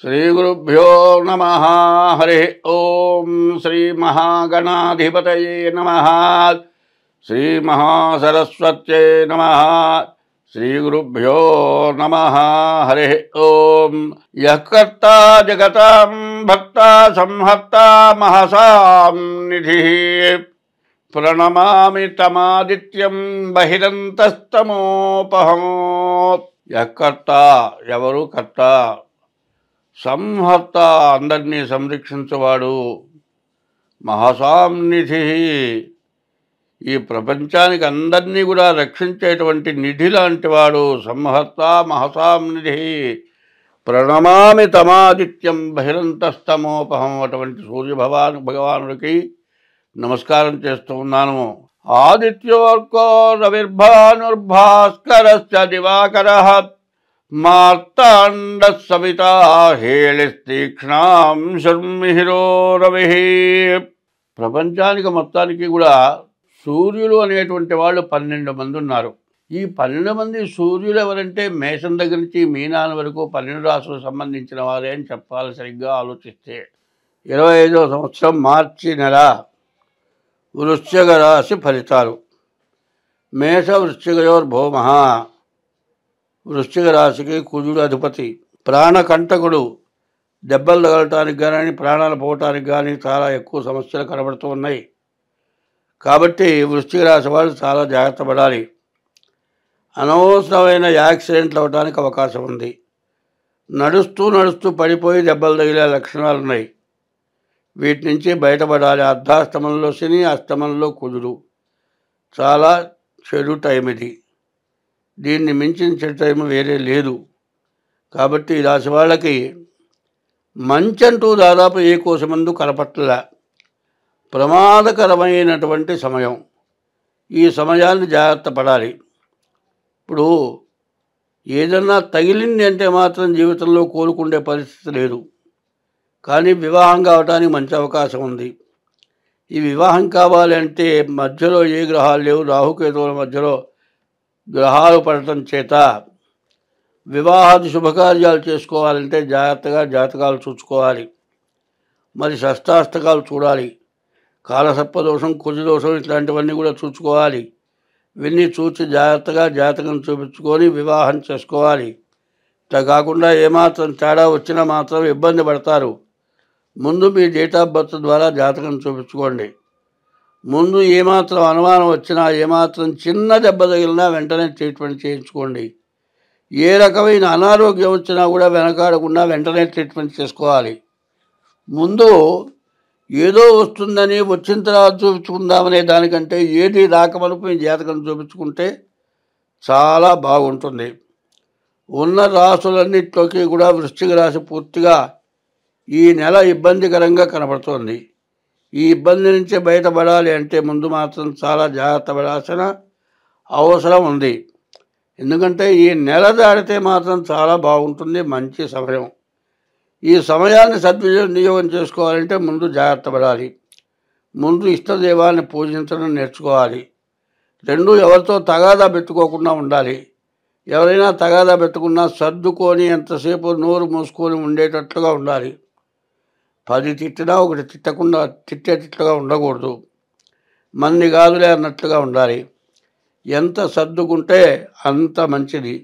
श्रीगुरुभ्यो नमः। हरि ओम श्रीमहागणाधिपतये नमः। श्रीमहासरस्वत्यै नमः। श्रीगुरुभ्यो नमः। हरि ओम। यः कर्ता जगतां भक्ता संहर्ता महसां निधिः प्रणमामि तमादित्यं बहिरन्तस्तमोपहम्। यः कर्ता ఎవరు కర్త, సంహర్త అందరినీ సంరక్షించేవాడు, మహాసాంనిధి ఈ ప్రపంచానికి అందరినీ కూడా రక్షించేటువంటి నిధి లాంటి వాడు. సంహర్త మహాసాంనిధి ప్రణమామి తమాదిత్యం బహిరంతస్తమోపహం. అటువంటి భగవానుడికి నమస్కారం చేస్తూ ఉన్నాను. ఆదిత్యోర్కో రవిర్భానుర్భాస్కరశ్చ దివాకరః మార్తాండ సవితా హేళిస్తీక్ష్ణాం శర్మిహిరో రవి. ప్రపంచానికి మొత్తానికి కూడా సూర్యులు అనేటువంటి వాళ్ళు 12 మంది ఉన్నారు. ఈ 12 మంది సూర్యులు ఎవరంటే మేషం దగ్గర నుంచి మీనాల వరకు 12 రాశులకు సంబంధించిన వారే అని చెప్పాలి. సరిగ్గా ఆలోచిస్తే 25వ సంవత్సరం మార్చి నెల వృశ్చిక రాశి ఫలితాలు. మేష వృశ్చికయోర్భౌమః. వృశ్చిక రాశికి కుజుడు అధిపతి. ప్రాణకంటకుడు. దెబ్బలు తగలటానికి కానీ ప్రాణాలు పోవటానికి కానీ చాలా ఎక్కువ సమస్యలు కనబడుతూ ఉన్నాయి. కాబట్టి వృశ్చిక రాశి వాళ్ళు చాలా జాగ్రత్త పడాలి. అనవసరమైన యాక్సిడెంట్లు అవ్వడానికి అవకాశం ఉంది. నడుస్తూ నడుస్తూ పడిపోయి దెబ్బలు తగిలే లక్షణాలు ఉన్నాయి. వీటి నుంచి బయటపడాలి. అర్ధాష్టమంలో శని, అష్టమంలో కుజుడు. చాలా చెడు టైం ఇది. దీన్ని మించిన చెడు టైం వేరే లేదు. కాబట్టి ఈ రాశి వాళ్ళకి మంచంటూ దాదాపు ఏ కోసమందు కనపట్ల. ప్రమాదకరమైనటువంటి సమయం. ఈ సమయాన్ని జాగ్రత్త పడాలి. ఇప్పుడు ఏదన్నా తగిలింది అంటే మాత్రం జీవితంలో కోలుకుండే పరిస్థితి లేదు. కానీ వివాహం కావడానికి మంచి అవకాశం ఉంది. ఈ వివాహం కావాలి అంటే మధ్యలో ఏ గ్రహాలు లేవు. రాహుకేతువుల మధ్యలో గ్రహాలు పడటం చేత వివాహాది శుభకార్యాలు చేసుకోవాలంటే జాగ్రత్తగా జాతకాలు చూసుకోవాలి. మరి షష్టాష్టకాలు చూడాలి. కాలసర్పదోషం, కుజదోషం ఇట్లాంటివన్నీ కూడా చూసుకోవాలి. ఇవన్నీ చూసి జాగ్రత్తగా జాతకం చూపించుకొని వివాహం చేసుకోవాలి. ఇట్లా కాకుండా ఏమాత్రం తేడా వచ్చినా మాత్రం ఇబ్బంది పడతారు. ముందు మీ డేట్ ఆఫ్ బర్త్ ద్వారా జాతకం చూపించుకోండి. ముందు ఏమాత్రం అనుమానం వచ్చినా, ఏమాత్రం చిన్న దెబ్బ తగిలినా వెంటనే ట్రీట్మెంట్ చేయించుకోండి. ఏ రకమైన అనారోగ్యం వచ్చినా కూడా వెనకాడకుండా వెంటనే ట్రీట్మెంట్ చేసుకోవాలి. ముందు ఏదో వస్తుందని వచ్చిన తర్వాత చూపించుకుందామనే దానికంటే ఏది రాకమనుకు మీ జాతకం చూపించుకుంటే చాలా బాగుంటుంది. ఉన్న రాసులన్నింటిలోకి కూడా వృశ్చిక రాశి పూర్తిగా ఈ నెల ఇబ్బందికరంగా కనబడుతోంది. ఈ ఇబ్బంది నుంచి బయటపడాలి అంటే ముందు మాత్రం చాలా జాగ్రత్త పడాల్సిన అవసరం ఉంది. ఎందుకంటే ఈ నెల దాటితే మాత్రం చాలా బాగుంటుంది. మంచి సమయం. ఈ సమయాన్ని సద్వినియోగం చేసుకోవాలంటే ముందు జాగ్రత్త పడాలి. ముందు ఇష్టదైవాన్ని పూజించడం నేర్చుకోవాలి. రెండు ఎవరితో తగాదా పెట్టుకోకుండా ఉండాలి. ఎవరైనా తగాదా పెట్టుకున్నా సర్దుకొని ఎంతసేపు నోరు మూసుకొని ఉండేటట్లుగా ఉండాలి. 10 తిట్టినా ఒకటి తిట్టకుండా తిట్టేటట్లుగా ఉండకూడదు. మంది కాదులే అన్నట్లుగా ఉండాలి. ఎంత సర్దుకుంటే అంత మంచిది.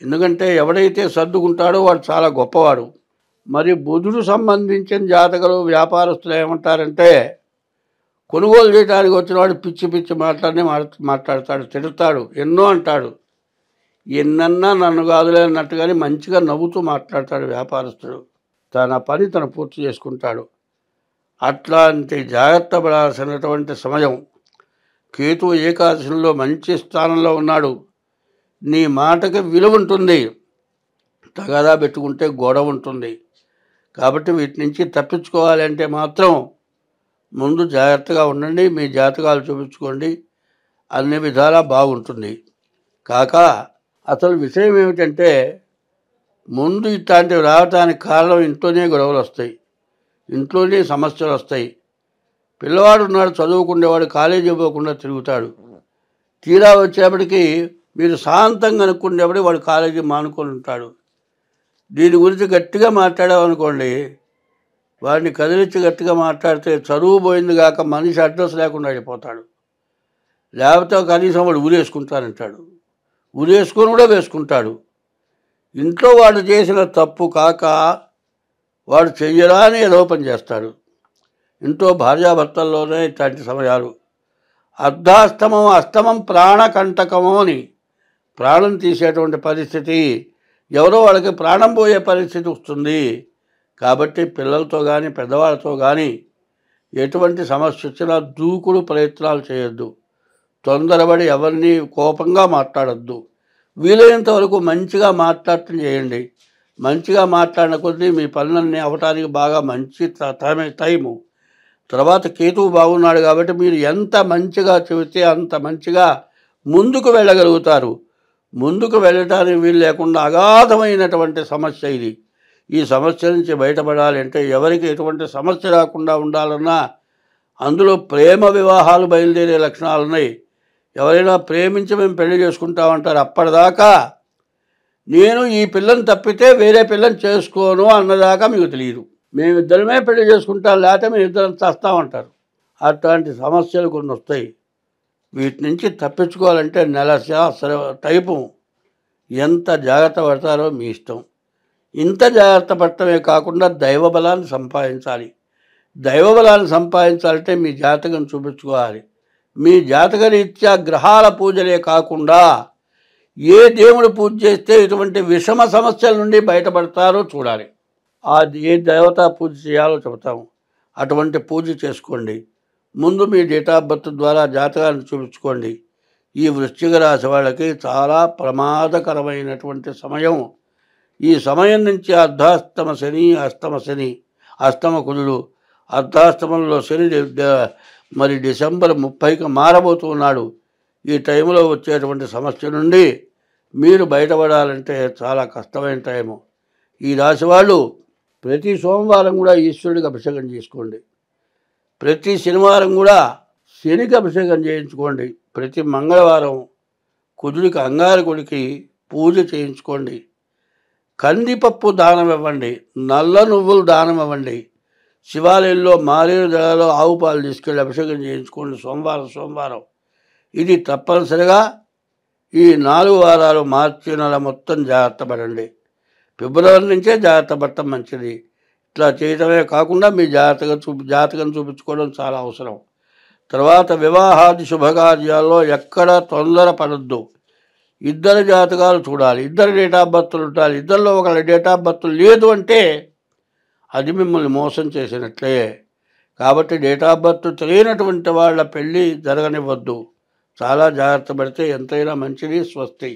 ఎందుకంటే ఎవడైతే సర్దుకుంటాడో వాడు చాలా గొప్పవాడు. మరి బుధుడు సంబంధించిన జాతకులు వ్యాపారస్తులు ఏమంటారంటే కొనుగోలు చేయడానికి వచ్చిన వాడు పిచ్చి పిచ్చి మాట్లాడతాడు, తిడతాడు, ఎన్నో అంటాడు. ఎన్నన్నా నన్ను కాదులే అన్నట్టుగానే మంచిగా నవ్వుతూ మాట్లాడతాడు వ్యాపారస్తుడు. తన పని తను పూర్తి చేసుకుంటాడు. అట్లాంటి జాగ్రత్త పడాల్సినటువంటి సమయం. కేతు ఏకాదశంలో మంచి స్థానంలో ఉన్నాడు. నీ మాటకి విలువ ఉంటుంది. తగాదా పెట్టుకుంటే గొడవ ఉంటుంది. కాబట్టి వీటి నుంచి తప్పించుకోవాలి అంటే మాత్రం ముందు జాగ్రత్తగా ఉండండి. మీ జాతకాలు చూపించుకోండి. అన్ని విధాలా బాగుంటుంది. కాక అసలు విషయం ఏమిటంటే ముందు ఇట్లాంటివి రావటానికి కారణం ఇంట్లోనే గొడవలు వస్తాయి, ఇంట్లోనే సమస్యలు వస్తాయి. పిల్లవాడు ఉన్నాడు, చదువుకునేవాడు, కాలేజీ పోకుండా తిరుగుతాడు. తీరా వచ్చేప్పటికి మీరు శాంతంగా అనుకునేప్పుడు వాడు కాలేజీ మానుకొని ఉంటాడు. దీని గురించి గట్టిగా మాట్లాడామనుకోండి, వాడిని కదిలించి గట్టిగా మాట్లాడితే చదువు పోయింది కాక మనిషి అడ్రస్ లేకుండా అయిపోతాడు. లేకపోతే కనీసం వాడు ఊరేసుకుంటానంటాడు, ఊరేసుకొని కూడా వేసుకుంటాడు. ఇంట్లో వాడు చేసిన తప్పు కాక వాడు చెయ్యరా అని ఏదో పని చేస్తాడు. ఇంట్లో భార్యాభర్తల్లోనే ఇట్లాంటి సమయాలు. అర్ధాస్తమం అస్తమం ప్రాణకంటకము అని ప్రాణం తీసేటువంటి పరిస్థితి, ఎవరో వాళ్ళకి ప్రాణం పోయే పరిస్థితి వస్తుంది. కాబట్టి పిల్లలతో కానీ పెద్దవాళ్ళతో కానీ ఎటువంటి సమస్య వచ్చినా దూకుడు ప్రయత్నాలు చేయొద్దు. తొందరపడి ఎవరిని కోపంగా మాట్లాడద్దు. వీలైనంత వరకు మంచిగా మాట్లాడటం చేయండి. మంచిగా మాట్లాడిన కొద్దీ మీ పనులన్నీ అవటానికి బాగా మంచి టైము. తర్వాత కేతువు బాగున్నాడు కాబట్టి మీరు ఎంత మంచిగా చెబితే అంత మంచిగా ముందుకు వెళ్ళగలుగుతారు. ముందుకు వెళ్ళటానికి వీలు లేకుండా అగాధమైనటువంటి సమస్య ఇది. ఈ సమస్య నుంచి బయటపడాలి అంటే ఎవరికి ఎటువంటి సమస్య రాకుండా ఉండాలన్నా అందులో ప్రేమ వివాహాలు బయలుదేరే లక్షణాలు ఉన్నాయి. ఎవరైనా ప్రేమించి మేము పెళ్లి చేసుకుంటామంటారు. అప్పటిదాకా నేను ఈ పిల్లని తప్పితే వేరే పిల్లని చేసుకోను అన్నదాకా మీకు తెలియదు. మేమిద్దరమే పెళ్లి చేసుకుంటాం, లేకపోతే మేము ఇద్దరం చేస్తామంటారు. అట్లాంటి సమస్యలు కొన్ని వస్తాయి. వీటి నుంచి తప్పించుకోవాలంటే నెల టైపు ఎంత జాగ్రత్త పడతారో మీ ఇష్టం. ఇంత జాగ్రత్త పడటమే కాకుండా దైవబలాన్ని సంపాదించాలి. దైవబలాన్ని సంపాదించాలంటే మీ జాతకం చూపించుకోవాలి. మీ జాతక రీత్యా గ్రహాల పూజలే కాకుండా ఏ దేవుడు పూజ చేస్తే ఇటువంటి విషమ సమస్యల నుండి బయటపడతారో చూడాలి. ఏ దేవతా పూజ చేయాలో చెబుతాము. అటువంటి పూజ చేసుకోండి. ముందు మీ డేట్ ఆఫ్ బర్త్ ద్వారా జాతకాన్ని చూపించుకోండి. ఈ వృశ్చిక రాశి వాళ్ళకి చాలా ప్రమాదకరమైనటువంటి సమయం. ఈ సమయం నుంచి అర్ధాస్తమ శని, అష్టమ కుజుడు, అర్ధాస్తమంలో శని మరి డిసెంబర్ 30కి మారబోతున్నాడు. ఈ టైంలో వచ్చేటువంటి సమస్య నుండి మీరు బయటపడాలంటే చాలా కష్టమైన టైము. ఈ రాశి వాళ్ళు ప్రతి సోమవారం కూడా ఈశ్వరుడికి అభిషేకం చేసుకోండి. ప్రతి శనివారం కూడా శనికి అభిషేకం చేయించుకోండి. ప్రతి మంగళవారం కుజుడికి అంగారకుడికి పూజ చేయించుకోండి. కందిపప్పు దానం ఇవ్వండి. నల్ల నువ్వులు దానం ఇవ్వండి. శివాలయంలో మారేడు దళాలో ఆవు పాలు తీసుకెళ్ళి అభిషేకం చేయించుకోండి సోమవారం. ఇది తప్పనిసరిగా ఈ 4 వారాలు మార్చి నెల మొత్తం జాగ్రత్త పడండి. ఫిబ్రవరి నుంచే జాగ్రత్త పడటం మంచిది. ఇట్లా చేయటమే కాకుండా మీ జాతకం చూపించుకోవడం చాలా అవసరం. తర్వాత వివాహాది శుభకార్యాల్లో ఎక్కడ తొందర పడద్దు. ఇద్దరు జాతకాలు చూడాలి. ఇద్దరు డేట్ ఆఫ్ బర్త్లు ఉండాలి. ఇద్దరిలో ఒకళ్ళ డేట్ ఆఫ్ బర్త్ లేదు అంటే అది మిమ్మల్ని మోసం చేసినట్లే. కాబట్టి డేట్ ఆఫ్ బర్త్ తెలియనటువంటి వాళ్ళ పెళ్ళి జరగనివ్వద్దు. చాలా జాగ్రత్త పడితే ఎంతైనా మంచిది. స్వస్తి.